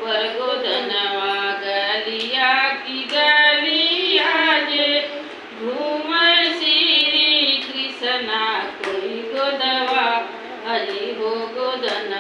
पर गोदनवा गलिया की गलिया जे घूम श्री कृष्णा कोई गोदवा हरि हो गोदन